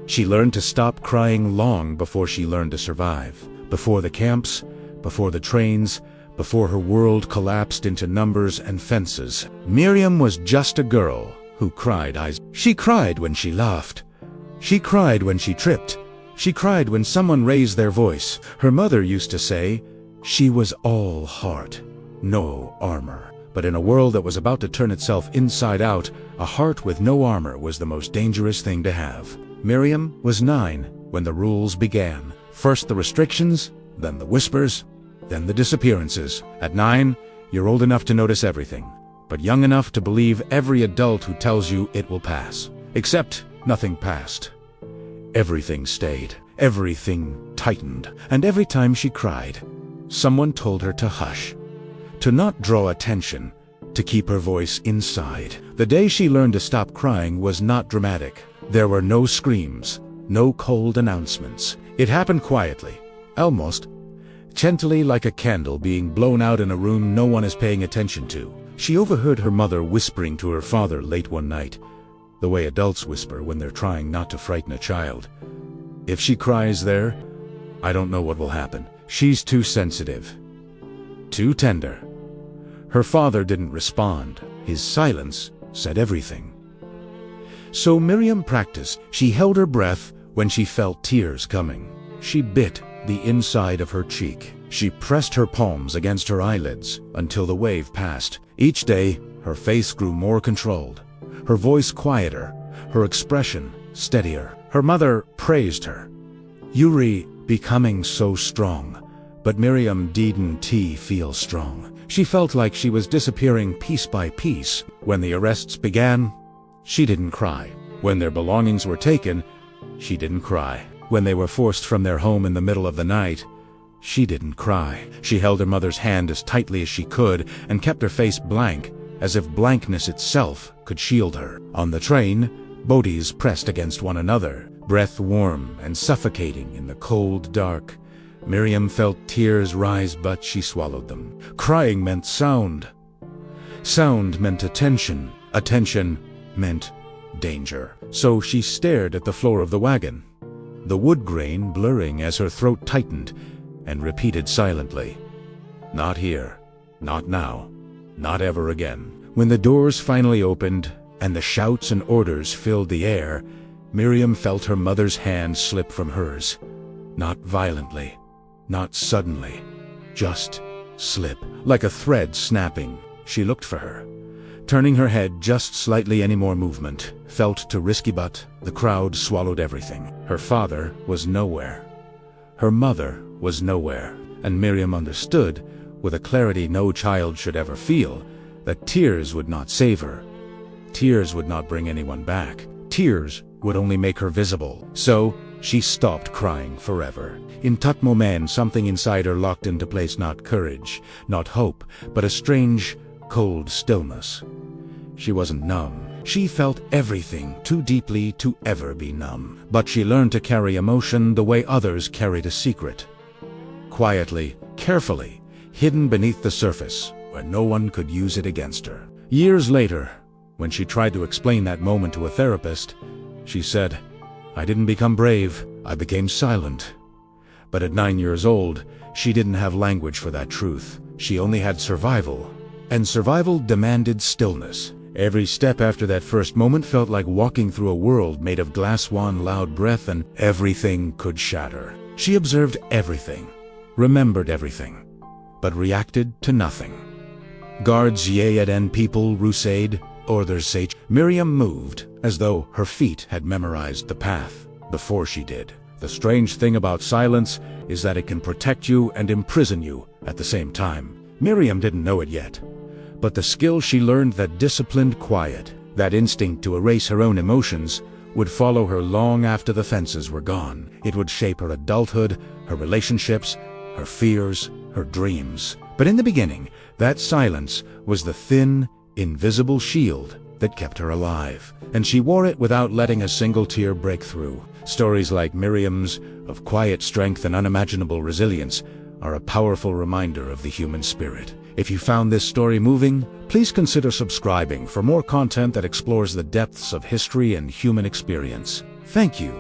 She learned to stop crying long before she learned to survive. Before the camps, before the trains, before her world collapsed into numbers and fences. Miriam was just a girl who cried. She cried when she laughed. She cried when she tripped. She cried when someone raised their voice. Her mother used to say, she was all heart, no armor. But in a world that was about to turn itself inside out, a heart with no armor was the most dangerous thing to have. Miriam was 9 when the rules began. First the restrictions, then the whispers, then the disappearances. At 9, you're old enough to notice everything, but young enough to believe every adult who tells you it will pass. Except nothing passed. Everything stayed. Everything tightened. And every time she cried, someone told her to hush, to not draw attention, to keep her voice inside. The day she learned to stop crying was not dramatic. There were no screams, no cold announcements. It happened quietly, almost gently, like a candle being blown out in a room no one is paying attention to. She overheard her mother whispering to her father late one night, the way adults whisper when they're trying not to frighten a child. If she cries there, I don't know what will happen. She's too sensitive, too tender. Her father didn't respond. His silence said everything. So Miriam practiced. She held her breath when she felt tears coming. She bit the inside of her cheek. She pressed her palms against her eyelids until the wave passed. Each day, her face grew more controlled, her voice quieter, her expression steadier. Her mother praised her. Yuri becoming so strong. But Miriam didn't feel strong. She felt like she was disappearing piece by piece. When the arrests began, she didn't cry. When their belongings were taken, she didn't cry. When they were forced from their home in the middle of the night, she didn't cry. She held her mother's hand as tightly as she could and kept her face blank, as if blankness itself could shield her. On the train, bodies pressed against one another, breath warm and suffocating in the cold dark. Miriam felt tears rise, but she swallowed them. Crying meant sound. Sound meant attention. Attention meant danger. So she stared at the floor of the wagon, the wood grain blurring as her throat tightened, and repeated silently, "Not here, not now, not ever again." When the doors finally opened and the shouts and orders filled the air, Miriam felt her mother's hand slip from hers. Not violently, not suddenly, just slip, like a thread snapping. She looked for her, turning her head just slightly. Any more movement felt too risky, but the crowd swallowed everything. Her father was nowhere. Her mother was nowhere. And Miriam understood, with a clarity no child should ever feel, that tears would not save her. Tears would not bring anyone back. Tears would only make her visible. So she stopped crying forever. In that moment, something inside her locked into place, not courage, not hope, but a strange, cold stillness. She wasn't numb. She felt everything too deeply to ever be numb. But she learned to carry emotion the way others carried a secret. Quietly, carefully, hidden beneath the surface, where no one could use it against her. Years later, when she tried to explain that moment to a therapist, she said, "I didn't become brave, I became silent." But at 9 years old, she didn't have language for that truth. She only had survival, and survival demanded stillness. Every step after that first moment felt like walking through a world made of glass, one loud breath, and everything could shatter. She observed everything, remembered everything, but reacted to nothing. Guards yelled and people rusade, orders say. Miriam moved as though her feet had memorized the path before she did. The strange thing about silence is that it can protect you and imprison you at the same time. Miriam didn't know it yet, but the skill she learned, that disciplined quiet, that instinct to erase her own emotions, would follow her long after the fences were gone. It would shape her adulthood, her relationships, her fears, her dreams. But in the beginning, that silence was the thin, invisible shield that kept her alive, and she wore it without letting a single tear break through. Stories like Miriam's, of quiet strength and unimaginable resilience, are a powerful reminder of the human spirit. If you found this story moving, please consider subscribing for more content that explores the depths of history and human experience. Thank you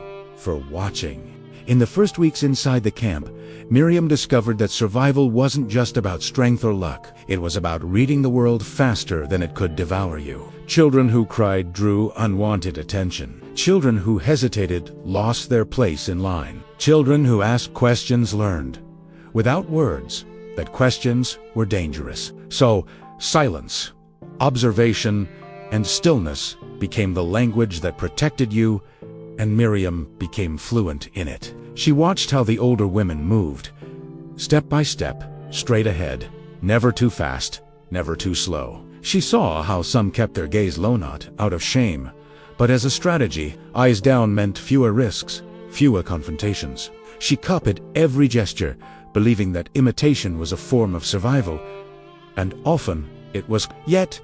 for watching. In the first weeks inside the camp, Miriam discovered that survival wasn't just about strength or luck. It was about reading the world faster than it could devour you. Children who cried drew unwanted attention. Children who hesitated lost their place in line. Children who asked questions learned, without words, that questions were dangerous. So, silence, observation, and stillness became the language that protected you, and Miriam became fluent in it. She watched how the older women moved, step by step, straight ahead, never too fast, never too slow. She saw how some kept their gaze low, not out of shame, but as a strategy. Eyes down meant fewer risks, fewer confrontations. She copied every gesture, believing that imitation was a form of survival, and often it was. Yet,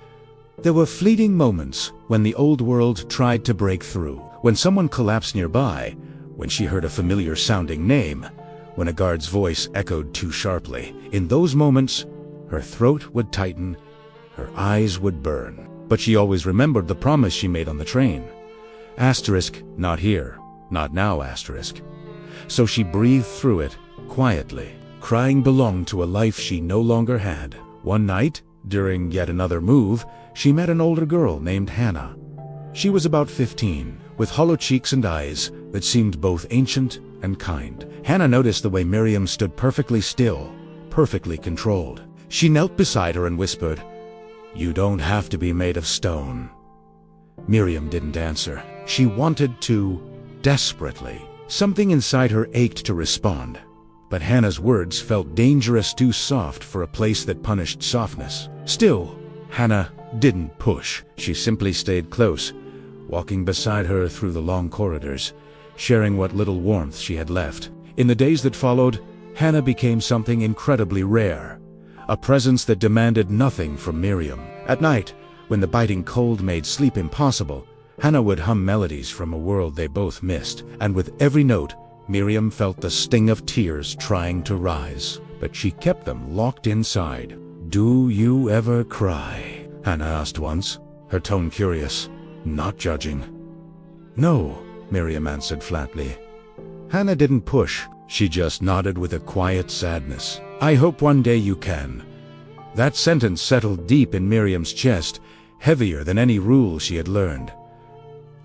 there were fleeting moments when the old world tried to break through. When someone collapsed nearby, when she heard a familiar-sounding name, when a guard's voice echoed too sharply. In those moments, her throat would tighten, her eyes would burn. But she always remembered the promise she made on the train. Asterisk, not here, not now, asterisk. So she breathed through it, quietly. Crying belonged to a life she no longer had. One night, during yet another move, she met an older girl named Hannah. She was about 15, with hollow cheeks and eyes that seemed both ancient and kind. Hannah noticed the way Miriam stood perfectly still, perfectly controlled. She knelt beside her and whispered, "You don't have to be made of stone." Miriam didn't answer. She wanted to, desperately. Something inside her ached to respond. But Hannah's words felt dangerous, too soft for a place that punished softness. Still, Hannah didn't push. She simply stayed close, walking beside her through the long corridors, sharing what little warmth she had left. In the days that followed, Hannah became something incredibly rare, a presence that demanded nothing from Miriam. At night, when the biting cold made sleep impossible, Hannah would hum melodies from a world they both missed, and with every note, Miriam felt the sting of tears trying to rise. But she kept them locked inside. "Do you ever cry?" Hannah asked once, her tone curious, not judging. "No," Miriam answered flatly. Hannah didn't push. She just nodded with a quiet sadness. "I hope one day you can." That sentence settled deep in Miriam's chest, heavier than any rule she had learned.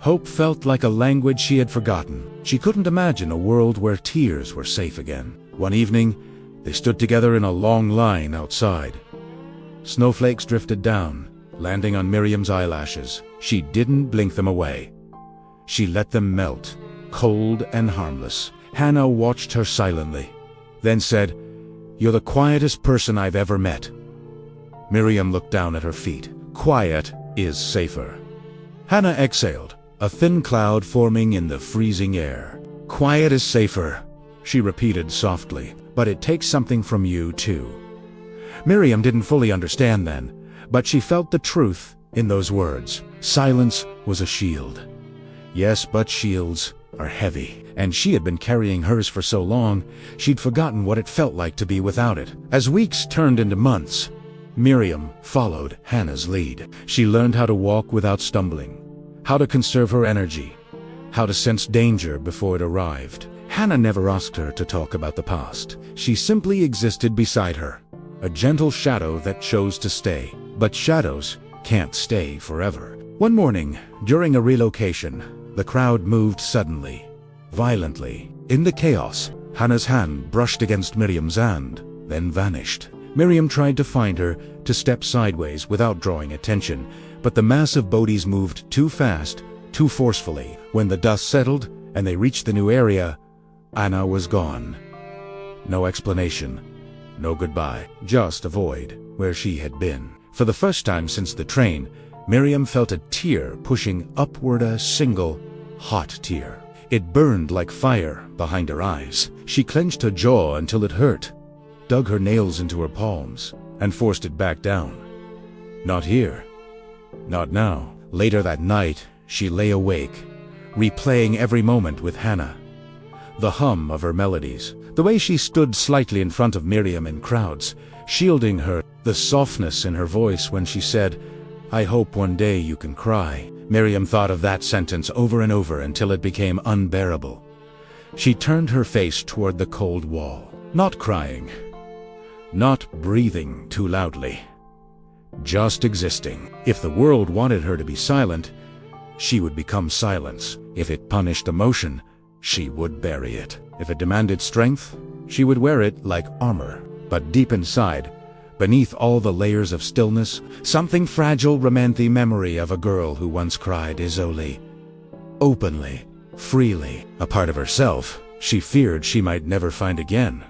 Hope felt like a language she had forgotten. She couldn't imagine a world where tears were safe again. One evening, they stood together in a long line outside. Snowflakes drifted down, landing on Miriam's eyelashes. She didn't blink them away. She let them melt, cold and harmless. Hannah watched her silently, then said, "You're the quietest person I've ever met." Miriam looked down at her feet. Quiet is safer. Hannah exhaled, a thin cloud forming in the freezing air. "Quiet is safer," she repeated softly, "but it takes something from you, too." Miriam didn't fully understand then, but she felt the truth in those words. Silence was a shield. Yes, but shields are heavy, and she had been carrying hers for so long, she'd forgotten what it felt like to be without it. As weeks turned into months, Miriam followed Hannah's lead. She learned how to walk without stumbling, how to conserve her energy, how to sense danger before it arrived. Hannah never asked her to talk about the past. She simply existed beside her, a gentle shadow that chose to stay. But shadows can't stay forever. One morning, during a relocation, the crowd moved suddenly, violently. In the chaos, Hannah's hand brushed against Miriam's hand, then vanished. Miriam tried to find her, to step sideways without drawing attention, but the mass of bodies moved too fast, too forcefully. When the dust settled and they reached the new area, Anna was gone. No explanation, no goodbye, just a void where she had been. For the first time since the train, Miriam felt a tear pushing upward, a single, hot tear. It burned like fire behind her eyes. She clenched her jaw until it hurt, dug her nails into her palms, and forced it back down. Not here. Not now. Later that night, she lay awake, replaying every moment with Hannah. The hum of her melodies, the way she stood slightly in front of Miriam in crowds, shielding her, the softness in her voice when she said, "I hope one day you can cry." Miriam thought of that sentence over and over until it became unbearable. She turned her face toward the cold wall, not crying, not breathing too loudly, just existing. If the world wanted her to be silent, she would become silence. If it punished emotion, she would bury it. If it demanded strength, she would wear it like armor. But deep inside, beneath all the layers of stillness, something fragile remained, the memory of a girl who once cried isolely, openly, freely, a part of herself she feared she might never find again.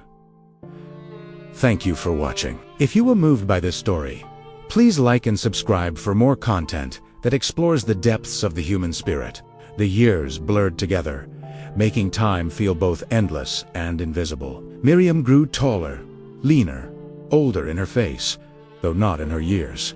Thank you for watching. If you were moved by this story, please like and subscribe for more content that explores the depths of the human spirit. The years blurred together, making time feel both endless and invisible. Miriam grew taller, leaner, older in her face, though not in her years.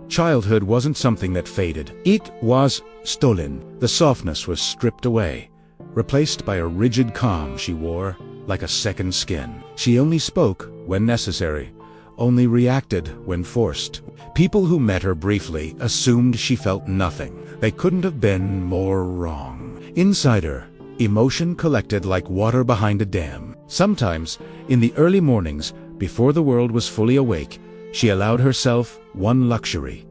Childhood wasn't something that faded. It was stolen. The softness was stripped away, replaced by a rigid calm she wore like a second skin. She only spoke when necessary, only reacted when forced. People who met her briefly assumed she felt nothing. They couldn't have been more wrong. Inside her, emotion collected like water behind a dam. Sometimes, in the early mornings, before the world was fully awake, she allowed herself one luxury: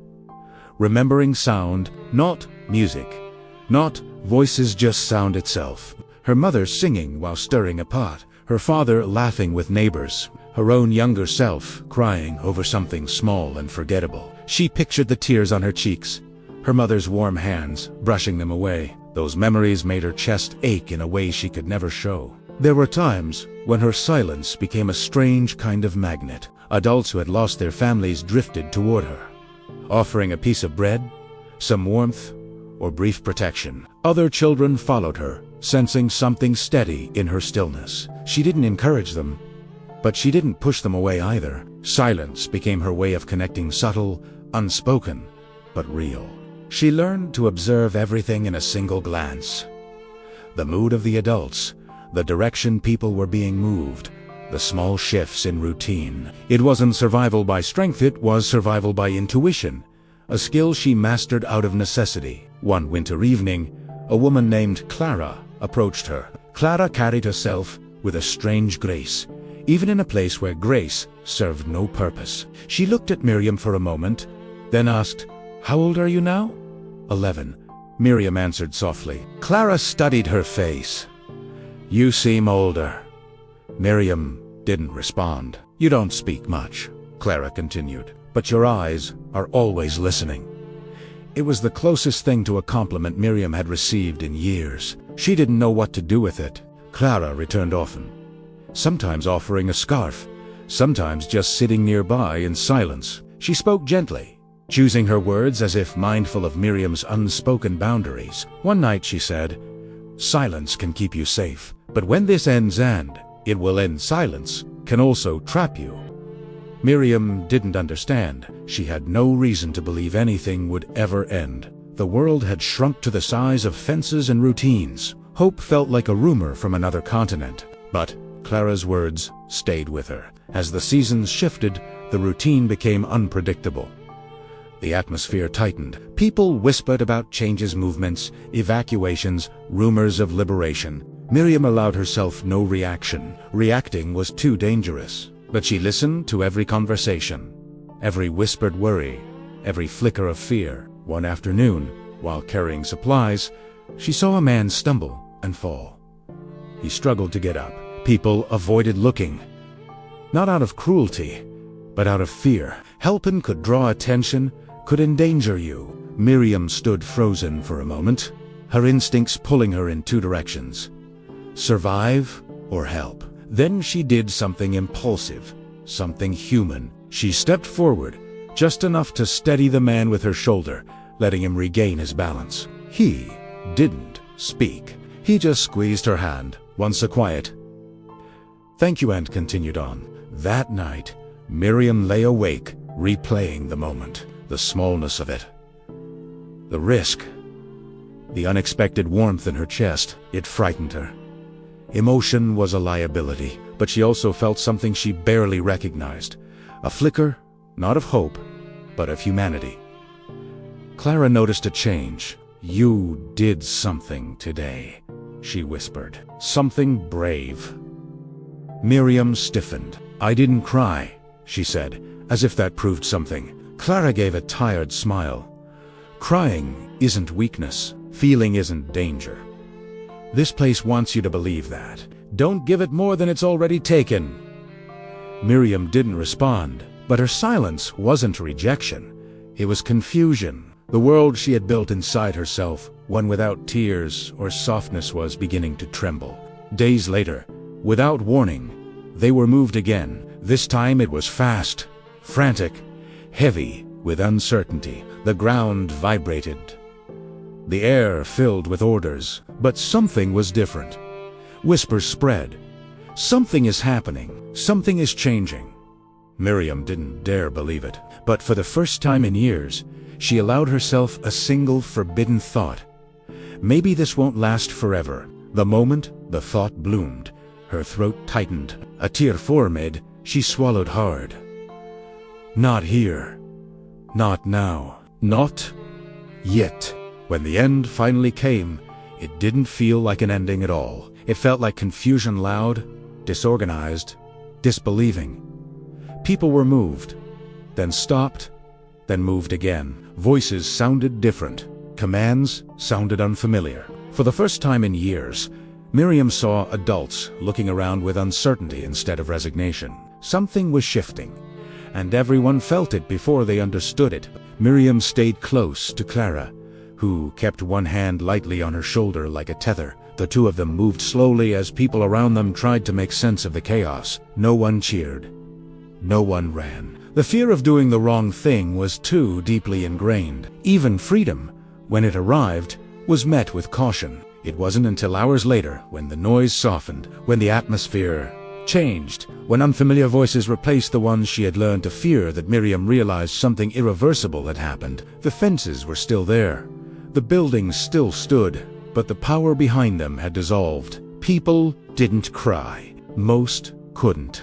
remembering sound, not music, not voices, just sound itself. Her mother singing while stirring a pot, her father laughing with neighbors, her own younger self crying over something small and forgettable. She pictured the tears on her cheeks, her mother's warm hands brushing them away. Those memories made her chest ache in a way she could never show. There were times when her silence became a strange kind of magnet. Adults who had lost their families drifted toward her, offering a piece of bread, some warmth, or brief protection. Other children followed her, sensing something steady in her stillness. She didn't encourage them, but she didn't push them away either. Silence became her way of connecting, subtle, unspoken, but real. She learned to observe everything in a single glance. The mood of the adults, the direction people were being moved, the small shifts in routine. It wasn't survival by strength, it was survival by intuition, a skill she mastered out of necessity. One winter evening, a woman named Clara approached her. Clara carried herself with a strange grace, even in a place where grace served no purpose. She looked at Miriam for a moment, then asked, "How old are you now?" 11, Miriam answered softly. Clara studied her face. "You seem older." Miriam didn't respond. "You don't speak much," Clara continued, "but your eyes are always listening." It was the closest thing to a compliment Miriam had received in years. She didn't know what to do with it. Clara returned often, sometimes offering a scarf, sometimes just sitting nearby in silence. She spoke gently, choosing her words as if mindful of Miriam's unspoken boundaries. One night she said, "Silence can keep you safe, but when this ends, and it will end, silence can also trap you." Miriam didn't understand. She had no reason to believe anything would ever end. The world had shrunk to the size of fences and routines. Hope felt like a rumor from another continent. But Clara's words stayed with her. As the seasons shifted, the routine became unpredictable. The atmosphere tightened. People whispered about changes, movements, evacuations, rumors of liberation. Miriam allowed herself no reaction. Reacting was too dangerous. But she listened to every conversation, every whispered worry, every flicker of fear. One afternoon, while carrying supplies, she saw a man stumble and fall. He struggled to get up. People avoided looking, not out of cruelty, but out of fear. Helping could draw attention, could endanger you. Miriam stood frozen for a moment, her instincts pulling her in two directions: survive or help. Then she did something impulsive, something human. She stepped forward, just enough to steady the man with her shoulder, letting him regain his balance. He didn't speak. He just squeezed her hand, once a quiet "Thank you," and continued on. That night, Miriam lay awake, replaying the moment, the smallness of it, the risk, the unexpected warmth in her chest. It frightened her. Emotion was a liability, but she also felt something she barely recognized. A flicker, not of hope, but of humanity. Clara noticed a change. "You did something today," she whispered. "Something brave." Miriam stiffened. "I didn't cry," she said, as if that proved something. Clara gave a tired smile. "Crying isn't weakness. Feeling isn't danger. This place wants you to believe that. Don't give it more than it's already taken." Miriam didn't respond, but her silence wasn't rejection. It was confusion. The world she had built inside herself, one without tears or softness, was beginning to tremble. Days later, without warning, they were moved again. This time it was fast, frantic, heavy with uncertainty. The ground vibrated. The air filled with orders, but something was different. Whispers spread. "Something is happening. Something is changing." Miriam didn't dare believe it, but for the first time in years, she allowed herself a single forbidden thought. Maybe this won't last forever. The moment the thought bloomed, her throat tightened. A tear formed. She swallowed hard. Not here. Not now. Not yet. When the end finally came, it didn't feel like an ending at all. It felt like confusion, loud, disorganized, disbelieving. People were moved, then stopped, then moved again. Voices sounded different. Commands sounded unfamiliar. For the first time in years, Miriam saw adults looking around with uncertainty instead of resignation. Something was shifting, and everyone felt it before they understood it. Miriam stayed close to Clara, who kept one hand lightly on her shoulder like a tether. The two of them moved slowly as people around them tried to make sense of the chaos. No one cheered. No one ran. The fear of doing the wrong thing was too deeply ingrained. Even freedom, when it arrived, was met with caution. It wasn't until hours later, when the noise softened, when the atmosphere changed, when unfamiliar voices replaced the ones she had learned to fear, that Miriam realized something irreversible had happened. The fences were still there. The buildings still stood, but the power behind them had dissolved. People didn't cry. Most couldn't.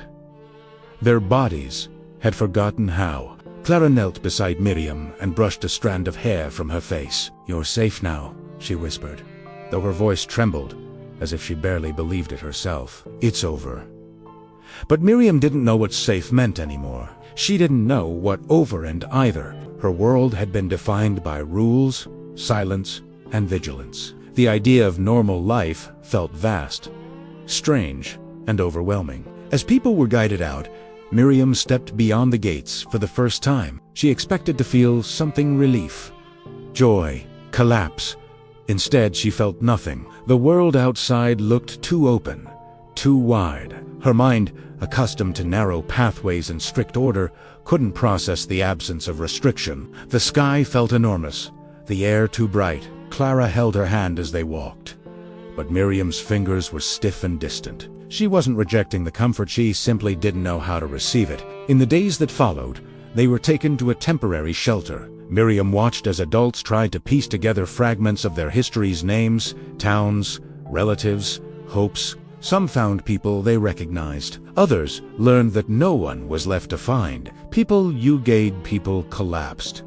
Their bodies had forgotten how. Clara knelt beside Miriam and brushed a strand of hair from her face. "You're safe now," she whispered, though her voice trembled, as if she barely believed it herself. "It's over." But Miriam didn't know what safe meant anymore. She didn't know what over and either. Her world had been defined by rules, silence, and vigilance. The idea of normal life felt vast, strange, and overwhelming. As people were guided out, Miriam stepped beyond the gates for the first time. She expected to feel something: relief, joy, collapse. Instead, she felt nothing. The world outside looked too open, too wide. Her mind, accustomed to narrow pathways and strict order, couldn't process the absence of restriction. The sky felt enormous, the air too bright. Clara held her hand as they walked, but Miriam's fingers were stiff and distant. She wasn't rejecting the comfort, she simply didn't know how to receive it. In the days that followed, they were taken to a temporary shelter. Miriam watched as adults tried to piece together fragments of their histories: names, towns, relatives, hopes. Some found people they recognized. Others learned that no one was left to find. People Ugade, people collapsed.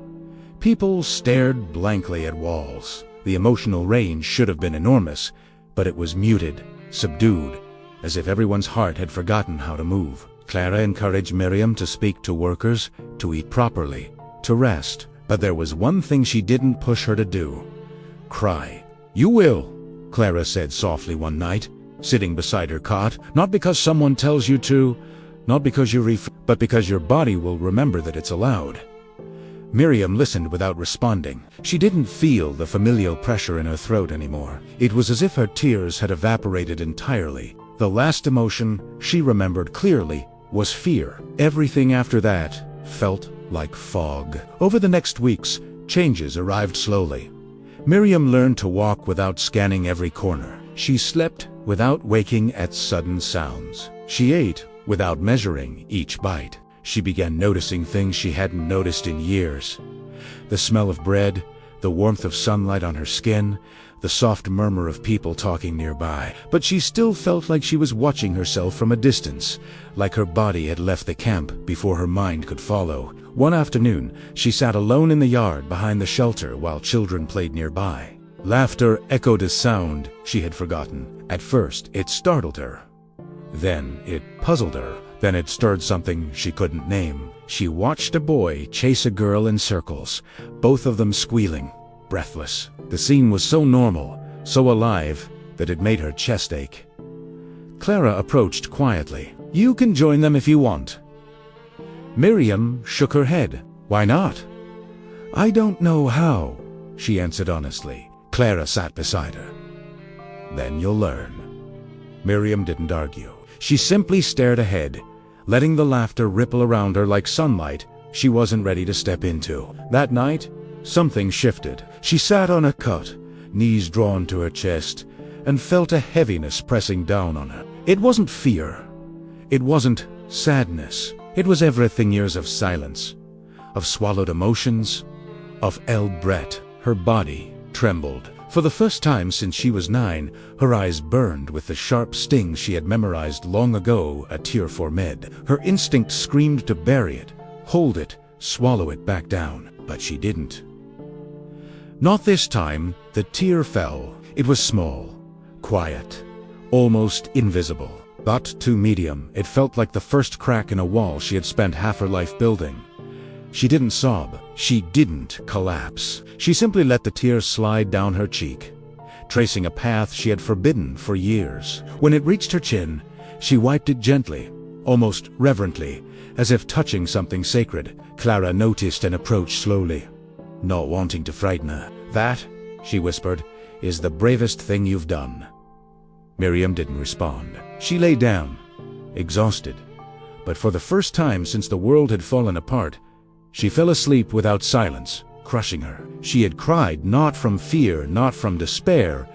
People stared blankly at walls. The emotional range should have been enormous, but it was muted, subdued, as if everyone's heart had forgotten how to move. Clara encouraged Miriam to speak to workers, to eat properly, to rest. But there was one thing she didn't push her to do: cry. "You will," Clara said softly one night, sitting beside her cot. "Not because someone tells you to, not because you but because your body will remember that it's allowed." Miriam listened without responding. She didn't feel the familial pressure in her throat anymore. It was as if her tears had evaporated entirely. The last emotion she remembered clearly was fear. Everything after that felt like fog. Over the next weeks, changes arrived slowly. Miriam learned to walk without scanning every corner. She slept without waking at sudden sounds. She ate without measuring each bite. She began noticing things she hadn't noticed in years: the smell of bread, the warmth of sunlight on her skin, the soft murmur of people talking nearby. But she still felt like she was watching herself from a distance, like her body had left the camp before her mind could follow. One afternoon, she sat alone in the yard behind the shelter while children played nearby. Laughter echoed a sound she had forgotten. At first, it startled her. Then it puzzled her. Then it stirred something she couldn't name. She watched a boy chase a girl in circles, both of them squealing, breathless. The scene was so normal, so alive, that it made her chest ache. Clara approached quietly. "You can join them if you want." Miriam shook her head. "Why not?" "I don't know how," she answered honestly. Clara sat beside her. "Then you'll learn." Miriam didn't argue. She simply stared ahead, letting the laughter ripple around her like sunlight she wasn't ready to step into. That night, something shifted. She sat on a cot, knees drawn to her chest, and felt a heaviness pressing down on her. It wasn't fear. It wasn't sadness. It was everything years of silence, of swallowed emotions, of Brett. Her body trembled. For the first time since she was 9, her eyes burned with the sharp sting she had memorized long ago, a tear for med. Her instinct screamed to bury it, hold it, swallow it back down, but she didn't. Not this time. The tear fell. It was small, quiet, almost invisible. But to Miriam, it felt like the first crack in a wall she had spent half her life building. She didn't sob. She didn't collapse. She simply let the tears slide down her cheek, tracing a path she had forbidden for years. When it reached her chin, she wiped it gently, almost reverently, as if touching something sacred. Clara noticed and approached slowly, not wanting to frighten her. "That," she whispered, "is the bravest thing you've done." Miriam didn't respond. She lay down, exhausted. But for the first time since the world had fallen apart, she fell asleep without silence crushing her. She had cried not from fear, not from despair,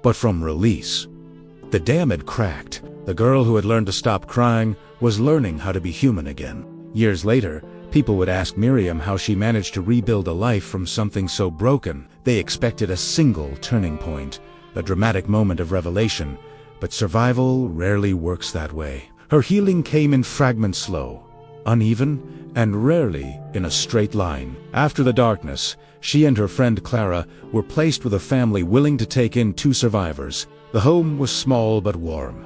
but from release. The dam had cracked. The girl who had learned to stop crying was learning how to be human again. Years later, people would ask Miriam how she managed to rebuild a life from something so broken. They expected a single turning point, a dramatic moment of revelation, but survival rarely works that way. Her healing came in fragments, slow, uneven, and rarely in a straight line. After the darkness, she and her friend Clara were placed with a family willing to take in 2 survivors. The home was small but warm,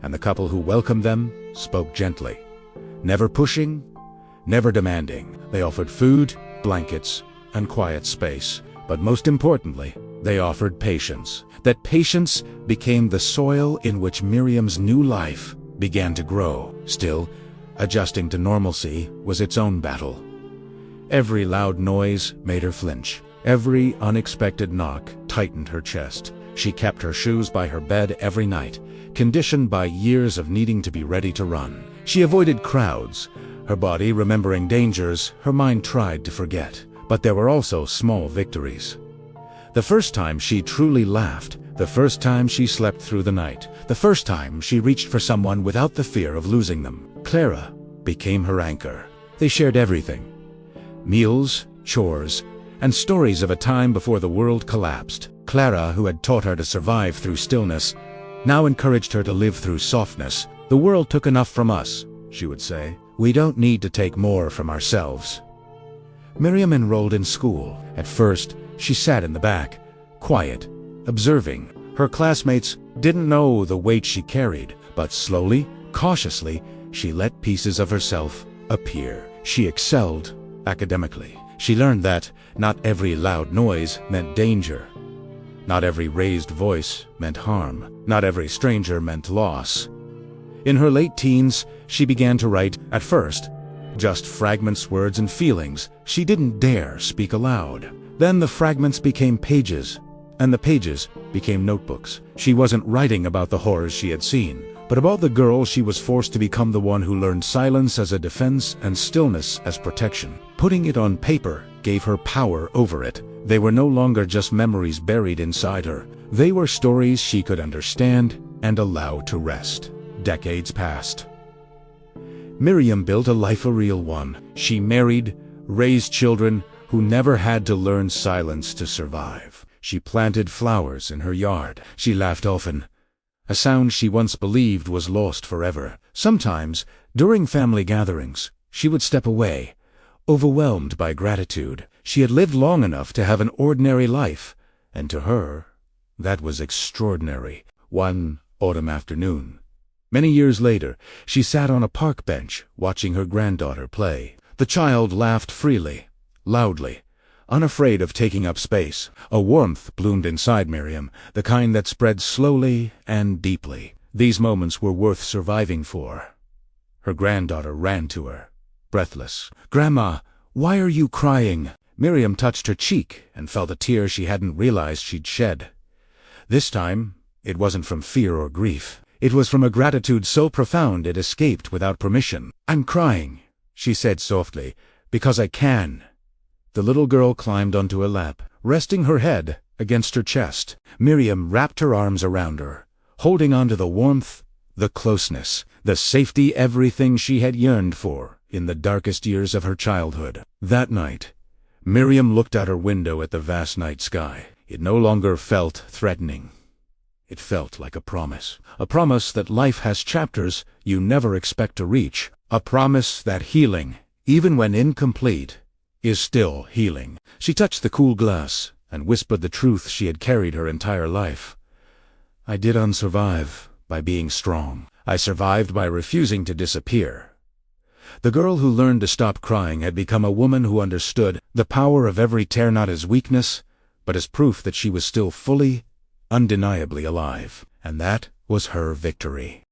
and the couple who welcomed them spoke gently. Never pushing, never demanding. They offered food, blankets, and quiet space. But most importantly, they offered patience. That patience became the soil in which Miriam's new life began to grow. Still, adjusting to normalcy was its own battle. Every loud noise made her flinch. Every unexpected knock tightened her chest. She kept her shoes by her bed every night, conditioned by years of needing to be ready to run. She avoided crowds, her body remembering dangers her mind tried to forget. But there were also small victories. The first time she truly laughed, the first time she slept through the night, the first time she reached for someone without the fear of losing them. Clara became her anchor. They shared everything: meals, chores, and stories of a time before the world collapsed. Clara, who had taught her to survive through stillness, now encouraged her to live through softness. "The world took enough from us," she would say. "We don't need to take more from ourselves." Miriam enrolled in school. At first, she sat in the back, quiet, observing. Her classmates didn't know the weight she carried, but slowly, cautiously, she let pieces of herself appear. She excelled academically. She learned that not every loud noise meant danger. Not every raised voice meant harm. Not every stranger meant loss. In her late teens, she began to write. At first, just fragments, words, and feelings she didn't dare speak aloud. Then the fragments became pages, and the pages became notebooks. She wasn't writing about the horrors she had seen, but about the girl she was forced to become, the one who learned silence as a defense and stillness as protection. Putting it on paper gave her power over it. They were no longer just memories buried inside her. They were stories she could understand and allow to rest. Decades passed. Miriam built a life, a real one. She married, raised children who never had to learn silence to survive. She planted flowers in her yard. She laughed often, a sound she once believed was lost forever. Sometimes, during family gatherings, she would step away, overwhelmed by gratitude. She had lived long enough to have an ordinary life, And to her, that was extraordinary. One autumn afternoon, many years later, she sat on a park bench watching her granddaughter play. The child laughed freely, loudly, unafraid of taking up space. A warmth bloomed inside Miriam, the kind that spread slowly and deeply. These moments were worth surviving for. Her granddaughter ran to her, breathless. "Grandma, why are you crying?" Miriam touched her cheek and felt a tear she hadn't realized she'd shed. This time, it wasn't from fear or grief. It was from a gratitude so profound it escaped without permission. "I'm crying," she said softly, "because I can." The little girl climbed onto her lap, resting her head against her chest. Miriam wrapped her arms around her, holding on to the warmth, the closeness, the safety, everything she had yearned for in the darkest years of her childhood. That night, Miriam looked out her window at the vast night sky. It no longer felt threatening. It felt like a promise that life has chapters you never expect to reach, a promise that healing, even when incomplete, is still healing. She touched the cool glass and whispered the truth she had carried her entire life. "I didn't survive by being strong. I survived by refusing to disappear." The girl who learned to stop crying had become a woman who understood the power of every tear not as weakness, but as proof that she was still fully, undeniably alive. And that was her victory.